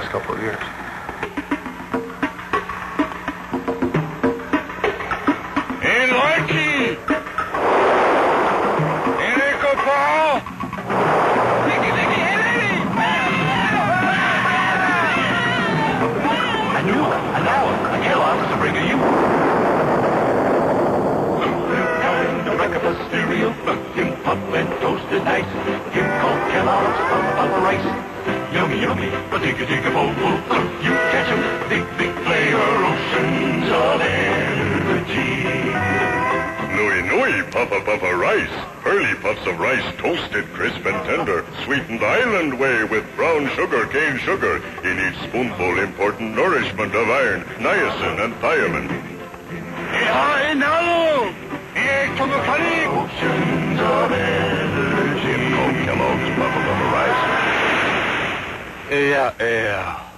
past couple of years. En Larky! En Echo Paul! An hour. Kellogg's to bring you. Time to break up a cereal. Him pup and toasted nice. Him called Kellogg's pup rice. Yummy, yummy, a digga-digga-bo-bo. You catch 'em, big flavor, oceans of energy. Nui, Puffa rice. Pearly puffs of rice, toasted, crisp, and tender. Sweetened island way with brown sugar, cane sugar. In each spoonful, important nourishment of iron, niacin, and thiamine. Oceans of energy. Kellogg's Puffa rice. Yeah.